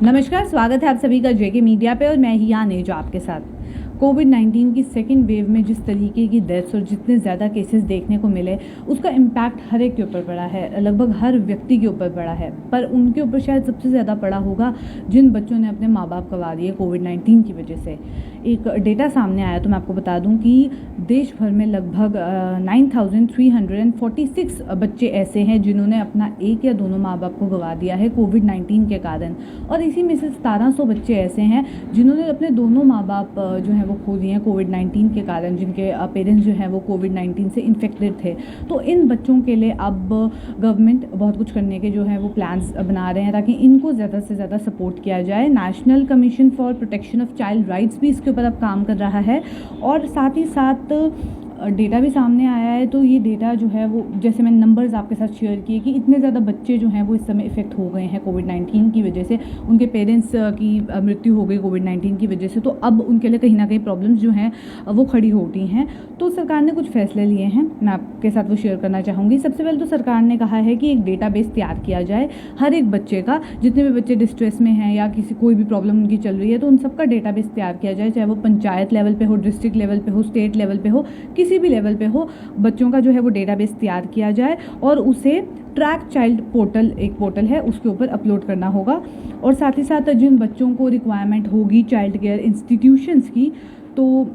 नमस्कार, स्वागत है आप सभी का जेके मीडिया पे और मैं ही आनेजा आपके साथ। कोविड-19 की सेकेंड वेव में जिस तरीके की डेथ्स और जितने ज़्यादा केसेस देखने को मिले, उसका इम्पैक्ट हर एक के ऊपर पड़ा है, लगभग हर व्यक्ति के ऊपर पड़ा है। पर उनके ऊपर शायद सबसे ज़्यादा पड़ा होगा जिन बच्चों ने अपने माँ बाप गंवा दिए कोविड-19 की वजह से। एक डेटा सामने आया तो मैं आपको बता दूं कि देश भर में लगभग 9,346 बच्चे ऐसे हैं जिन्होंने अपना एक या दोनों माँ बाप को गंवा दिया है कोविड-19 के कारण, और इसी में से 1700 बच्चे ऐसे हैं जिन्होंने अपने दोनों माँ बाप जो हैं वो खो दिए हैं कोविड-19 के कारण, जिनके पेरेंट्स जो हैं वो कोविड-19 से इन्फेक्टेड थे। तो इन बच्चों के लिए अब गवर्नमेंट बहुत कुछ करने के जो है वो प्लान्स बना रहे हैं ताकि इनको ज़्यादा से ज़्यादा सपोर्ट किया जाए। National commission for protection of child rights भी इसके ऊपर अब काम कर रहा है, और साथ ही साथ डेटा भी सामने आया है। तो ये डेटा जो है वो, जैसे मैंने नंबर्स आपके साथ शेयर किए कि इतने ज़्यादा बच्चे जो हैं वो इस समय इफ़ेक्ट हो गए हैं कोविड-19 की वजह से, उनके पेरेंट्स की मृत्यु हो गई कोविड-19 की वजह से, तो अब उनके लिए कहीं ना कहीं प्रॉब्लम्स जो हैं वो खड़ी होती हैं। तो सरकार ने कुछ फैसले लिए हैं, मैं आपके साथ वो शेयर करना चाहूँगी। सबसे पहले तो सरकार ने कहा है कि एक डेटाबेस तैयार किया जाए हर एक बच्चे का, जितने भी बच्चे डिस्ट्रेस में हैं या कोई भी प्रॉब्लम उनकी चल रही है, तो उन सबका डेटाबेस तैयार किया जाए, चाहे वो पंचायत लेवल पे हो, डिस्ट्रिक्ट लेवल पे हो, स्टेट लेवल पे हो, किसी भी लेवल पे हो। बच्चों का जो है वो डेटाबेस तैयार किया जाए और उसे ट्रैक चाइल्ड पोर्टल, एक पोर्टल है, उसके ऊपर अपलोड करना होगा। और साथ ही साथ जिन बच्चों को रिक्वायरमेंट होगी चाइल्ड केयर इंस्टीट्यूशंस की, तो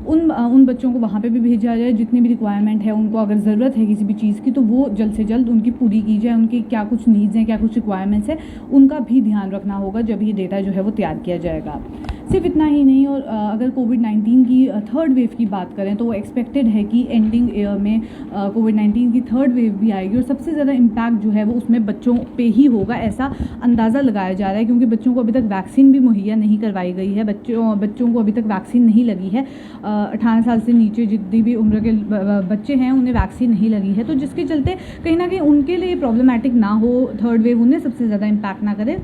उन बच्चों को वहाँ पे भी भेजा जाए। जितनी भी रिक्वायरमेंट है, उनको अगर ज़रूरत है किसी भी चीज़ की, तो वो जल्द से जल्द उनकी पूरी की जाए। उनकी क्या कुछ नीड्स हैं, क्या कुछ रिक्वायरमेंट्स हैं, उनका भी ध्यान रखना होगा जब ये डेटा जो है वो तैयार किया जाएगा। सिर्फ इतना ही नहीं, और अगर कोविड-19 की थर्ड वेव की बात करें तो वो एक्सपेक्टेड है कि एंडिंग ईयर में कोविड-19 की थर्ड वेव भी आएगी, और सबसे ज़्यादा इम्पैक्ट जो है वो उसमें बच्चों पे ही होगा, ऐसा अंदाज़ा लगाया जा रहा है, क्योंकि बच्चों को अभी तक वैक्सीन भी मुहैया नहीं करवाई गई है। बच्चों को अभी तक वैक्सीन नहीं लगी है। 18 साल से नीचे जितनी भी उम्र के बच्चे हैं उन्हें वैक्सीन नहीं लगी है, तो जिसके चलते कहीं ना कहीं उनके लिए प्रॉब्लमैटिक ना हो, थर्ड वेव उन्हें सबसे ज़्यादा इम्पैक्ट ना करे।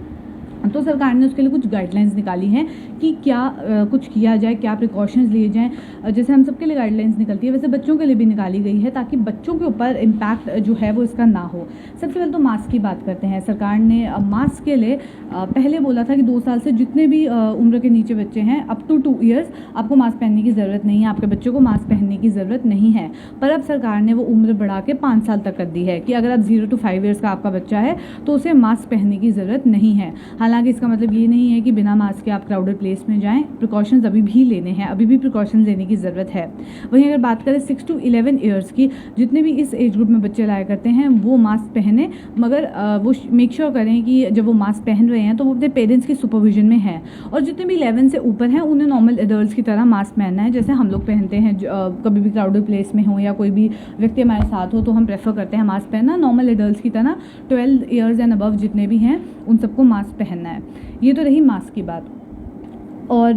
तो सरकार ने उसके लिए कुछ गाइडलाइंस निकाली हैं कि क्या कुछ किया जाए, क्या प्रिकॉशंस लिए जाएं। जैसे हम सबके लिए गाइडलाइंस निकलती है, वैसे बच्चों के लिए भी निकाली गई है ताकि बच्चों के ऊपर इम्पैक्ट जो है वो इसका ना हो। सबसे पहले तो मास्क की बात करते हैं। सरकार ने मास्क के लिए पहले बोला था कि 2 साल से जितने भी उम्र के नीचे बच्चे हैं, अप टू 2 ईयर्स, आपको मास्क पहनने की ज़रूरत नहीं है, आपके बच्चों को मास्क पहनने की ज़रूरत नहीं है। पर अब सरकार ने वो उम्र बढ़ा के 5 साल तक कर दी है कि अगर आप 0 to 5 ईयर्स का आपका बच्चा है तो उसे मास्क पहनने की ज़रूरत नहीं है। हालांकि इसका मतलब ये नहीं है कि बिना मास्क के आप क्राउडेड प्लेस में जाएं। प्रिकॉशंस अभी भी लेने हैं, अभी भी प्रिकॉशंस लेने की ज़रूरत है। वहीं अगर बात करें 6 to 11 ईयर्स की, जितने भी इस एज ग्रुप में बच्चे लाया करते हैं वो मास्क पहने, मगर वो मेक श्योर करें कि जब वो मास्क पहन रहे हैं तो वो अपने पेरेंट्स की सुपरविजन में है। और जितने भी 11 से ऊपर हैं उन्हें नॉर्मल एडल्ट्स की तरह मास्क पहनना है, जैसे हम लोग पहनते हैं। कभी भी क्राउडेड प्लेस में हो या कोई भी व्यक्ति हमारे साथ हो तो हम प्रेफर करते हैं मास्क पहनना नॉर्मल एडल्ट्स की तरह। 12 ईयर्स एंड अबव जितने भी हैं उन सबको मास्क पहनना है। ये तो रही मास्क की बात। और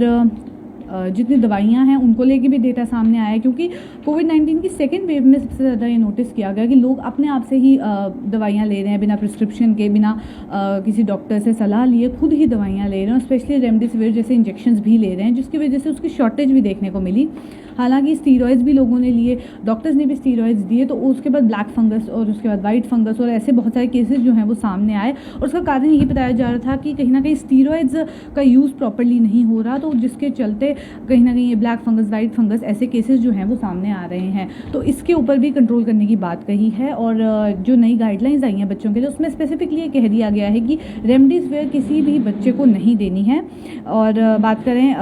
जितनी दवाइयाँ हैं उनको लेके भी डेटा सामने आया है, क्योंकि कोविड-19 की सेकेंड वेव में सबसे ज़्यादा ये नोटिस किया गया कि लोग अपने आप से ही दवाइयाँ ले रहे हैं, बिना प्रिस्क्रिप्शन के, बिना किसी डॉक्टर से सलाह लिए खुद ही दवाइयाँ ले रहे हैं, और स्पेशली रेमडेसिविर जैसे इंजेक्शंस भी ले रहे हैं, जिसकी वजह से उसकी शॉर्टेज भी देखने को मिली। हालांकि स्टीरॉइड्स भी लोगों ने लिए, डॉक्टर्स ने भी स्टीरॉइड्स दिए, तो उसके बाद ब्लैक फंगस और उसके बाद वाइट फंगस और ऐसे बहुत सारे केसेस जो हैं वो सामने आए, और उसका कारण ये बताया जा रहा था कि कहीं ना कहीं स्टीरॉइड्स का यूज़ प्रॉपर्ली नहीं हो रहा, तो जिसके चलते कहीं ना कहीं ये ब्लैक फंगस, वाइट फंगस ऐसे केसेस जो हैं वो सामने आ रहे हैं। तो इसके ऊपर भी कंट्रोल करने की बात कही है, और जो नई गाइडलाइंस आई हैं बच्चों के लिए उसमें स्पेसिफिकली ये कह दिया गया है कि रेमडेसिविर किसी भी बच्चे को नहीं देनी है। और बात करें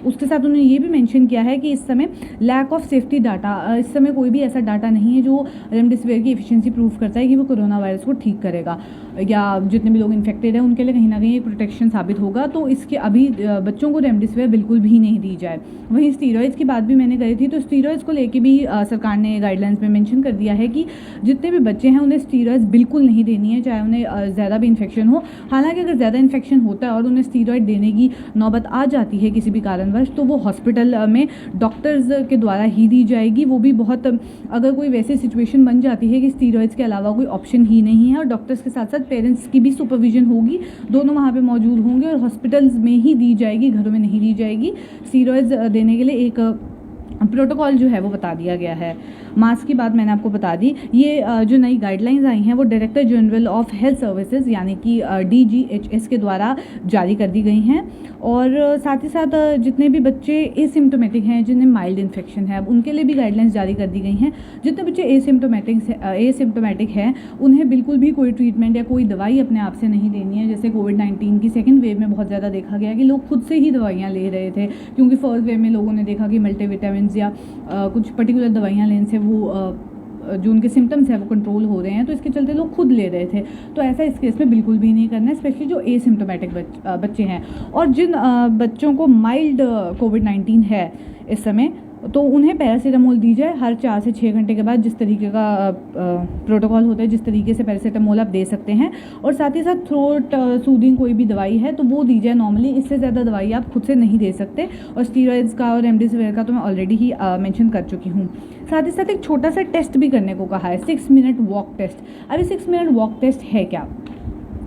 उसके साथ उन्होंने ये भी मेंशन किया है कि इस समय लैक ऑफ सेफ्टी डाटा, इस समय कोई भी ऐसा डाटा नहीं है जो रेमडेसिविर की एफिशिएंसी प्रूव करता है कि वो कोरोना वायरस को ठीक करेगा, या जितने भी लोग इन्फेक्टेड हैं उनके लिए कहीं ना कहीं एक प्रोटेक्शन साबित होगा। तो इसके अभी बच्चों को रेमडेसिविर बिल्कुल भी नहीं दी जाए। वहीं स्टीरॉइड्स की बात भी मैंने करी थी, तो स्टीरॉइड्स को लेके भी सरकार ने गाइडलाइंस में मेंशन कर दिया है कि जितने भी बच्चे हैं उन्हें स्टीरॉइड्स बिल्कुल नहीं देनी है, चाहे उन्हें ज़्यादा भी इन्फेक्शन हो। हालांकि अगर ज़्यादा इन्फेक्शन होता है और उन्हें स्टीरॉइड देने की नौबत आ जाती है किसी भी कारणवश, तो वो हॉस्पिटल में डॉक्टर्स के द्वारा ही दी जाएगी। वो भी बहुत, अगर कोई वैसी सिचुएशन बन जाती है कि स्टीरॉइड्स के अलावा कोई ऑप्शन ही नहीं है, और डॉक्टर्स के साथ साथ पेरेंट्स की भी सुपरविजन होगी, दोनों वहाँ पे मौजूद होंगे, और हॉस्पिटल्स में ही दी जाएगी, घरों में नहीं दी जाएगी। स्टीरॉइड्स देने के लिए एक प्रोटोकॉल जो है वो बता दिया गया है। मास्क की बात मैंने आपको बता दी। ये जो नई गाइडलाइंस आई हैं वो director general of health services यानी कि DGHS के द्वारा जारी कर दी गई हैं। और साथ ही साथ जितने भी बच्चे एसिम्टोमेटिक हैं, जिन्हें माइल्ड इन्फेक्शन है, अब उनके लिए भी गाइडलाइंस जारी कर दी गई हैं। जितने बच्चे एसिम्टोमेटिक हैं उन्हें बिल्कुल भी कोई ट्रीटमेंट या कोई दवाई अपने आप से नहीं लेनी है। जैसे कोविड-19 की सेकेंड वेव में बहुत ज़्यादा देखा गया कि लोग खुद से ही दवाइयाँ ले रहे थे, क्योंकि फर्स्ट वेव में लोगों ने देखा कि मल्टीविटामिन या कुछ पर्टिकुलर दवाइयाँ लेने से वो जो उनके सिम्टम्स हैं वो कंट्रोल हो रहे हैं, तो इसके चलते लोग खुद ले रहे थे। तो ऐसा इस केस में बिल्कुल भी नहीं करना है, स्पेशली जो एसिम्टोमेटिक बच्चे हैं। और जिन बच्चों को माइल्ड कोविड-19 है इस समय, तो उन्हें पैरासीटामोल दी जाए हर 4 से 6 घंटे के बाद। जिस तरीके का प्रोटोकॉल होता है, जिस तरीके से पैरासीटामोल आप दे सकते हैं। और साथ ही साथ थ्रोट सूदिंग कोई भी दवाई है तो वो दी जाए नॉर्मली, इससे ज़्यादा दवाई आप खुद से नहीं दे सकते। और स्टीरॉइड्स का और रेमडेसिविर का तो मैं ऑलरेडी ही मेंशन कर चुकी हूँ। साथ ही साथ एक छोटा सा टेस्ट भी करने को कहा है, 6 मिनट वॉक टेस्ट। अभी 6 मिनट वॉक टेस्ट है क्या?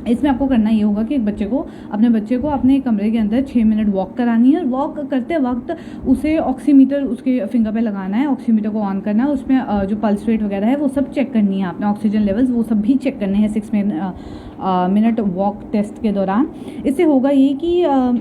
इसमें आपको करना ये होगा कि अपने बच्चे को अपने कमरे के अंदर 6 मिनट वॉक करानी है। और वॉक करते वक्त उसे ऑक्सीमीटर उसके फिंगर पे लगाना है, ऑक्सीमीटर को ऑन करना है, उसमें जो पल्स रेट वगैरह है वो सब चेक करनी है आपने, ऑक्सीजन लेवल्स वो सब भी चेक करने हैं 6 मिनट वॉक टेस्ट के दौरान। इससे होगा ये कि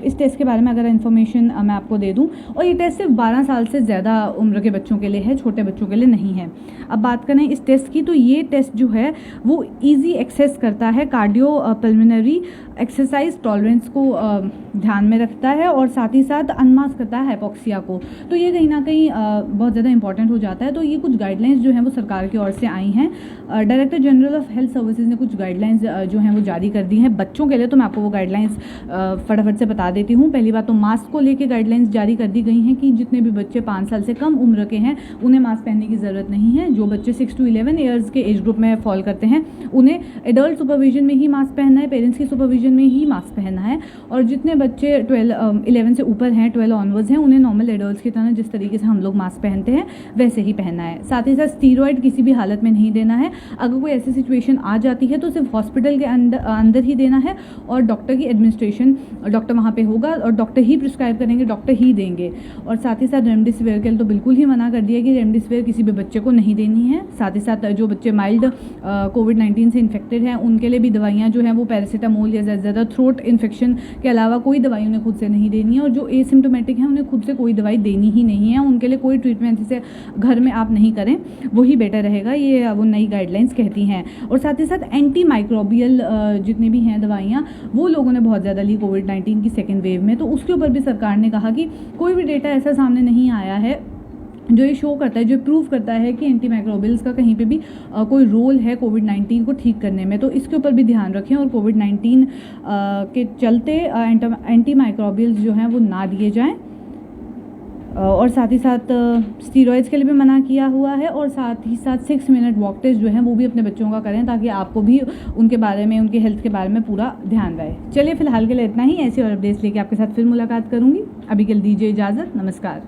इस टेस्ट के बारे में अगर इन्फॉर्मेशन मैं आपको दे दूं, और ये टेस्ट सिर्फ 12 साल से ज़्यादा उम्र के बच्चों के लिए है, छोटे बच्चों के लिए नहीं है। अब बात करें इस टेस्ट की, तो ये टेस्ट जो है वो ईजी एक्सेस करता है, कार्डियो पल्मोनरी एक्सरसाइज टॉलरेंस को ध्यान में रखता है, और साथ ही साथ अनमास्क करता है हाइपोक्सिया को। तो ये कहीं ना कहीं बहुत ज़्यादा इंपॉर्टेंट हो जाता है। तो ये कुछ गाइडलाइंस जो हैं वो सरकार की ओर से आई हैं। Director general of health services ने कुछ गाइडलाइंस जो हैं वो जारी कर दी हैं बच्चों के लिए। तो मैं आपको वो गाइडलाइंस फटाफट से बता देती हूँ। पहली बात तो मास्क को लेकर गाइडलाइंस जारी कर दी गई हैं कि जितने भी बच्चे 5 साल से कम उम्र के हैं उन्हें मास्क पहनने की ज़रूरत नहीं है। जो बच्चे 6 to 11 ईयर्स के एज ग्रुप में फॉल करते हैं उन्हें एडल्ट सुपरविजन में ही मास्क पहनना है, पेरेंट्स की सुपरविजन में ही मास्क पहनना है। और जितने बच्चे 11 से ऊपर हैं, 12 ऑनवर्ड्स हैं, उन्हें नॉर्मल एडल्ट्स की तरह जिस तरीके से हम लोग मास्क पहनते हैं वैसे ही पहनना है। साथ ही साथ स्टीरॉयड किसी भी हालत में नहीं देना है। अगर कोई ऐसी सिचुएशन आ जाती है तो सिर्फ हॉस्पिटल के अंदर ही देना है, और डॉक्टर की एडमिनिस्ट्रेशन, डॉक्टर वहाँ पे होगा और डॉक्टर ही प्रिस्क्राइब करेंगे, डॉक्टर ही देंगे। और साथ ही साथ रेमडेसिविर के लिए तो बिल्कुल ही मना कर दिया कि रेमडेसिविर किसी भी बच्चे को नहीं देनी है। साथ ही साथ जो बच्चे माइल्ड कोविड-19 से इन्फेक्टेड हैं उनके लिए भी दवाइयाँ जो हैं वो पैरासीटामोल या ज़्यादा थ्रोट इन्फेक्शन के अलावा कोई दवाई उन्हें खुद से नहीं देनी है। और जो एसिम्टोमेटिक हैं उन्हें खुद से कोई दवाई देनी ही नहीं है, उनके लिए कोई ट्रीटमेंट जैसे घर में आप नहीं करें, वही बेटर रहेगा, ये वो नई गाइडलाइंस कहती हैं। और साथ ही साथ एंटी माइक्रोबियल जितनी भी हैं दवाइयाँ वो लोगों ने बहुत ज़्यादा ली कोविड-19 की सेकेंड वेव में। तो उसके ऊपर भी सरकार ने कहा कि कोई भी डेटा ऐसा सामने नहीं आया है जो ये शो करता है, जो प्रूव करता है कि एंटी माइक्रोबियल्स का कहीं पे भी कोई रोल है कोविड-19 को ठीक करने में। तो इसके ऊपर भी ध्यान रखें और कोविड-19 के चलते एंटी माइक्रोबियल्स जो हैं वो ना दिए जाएं। और साथ ही साथ स्टीरॉइड्स के लिए भी मना किया हुआ है। और साथ ही साथ 6 मिनट वॉक टेस्ट जो है वो भी अपने बच्चों का करें, ताकि आपको भी उनके बारे में, उनके हेल्थ के बारे में पूरा ध्यान रहे। चलिए फिलहाल के लिए इतना ही। ऐसी और अपडेट्स लेके आपके साथ फिर मुलाकात करूँगी। अभी के लिए दीजिए इजाज़त। नमस्कार।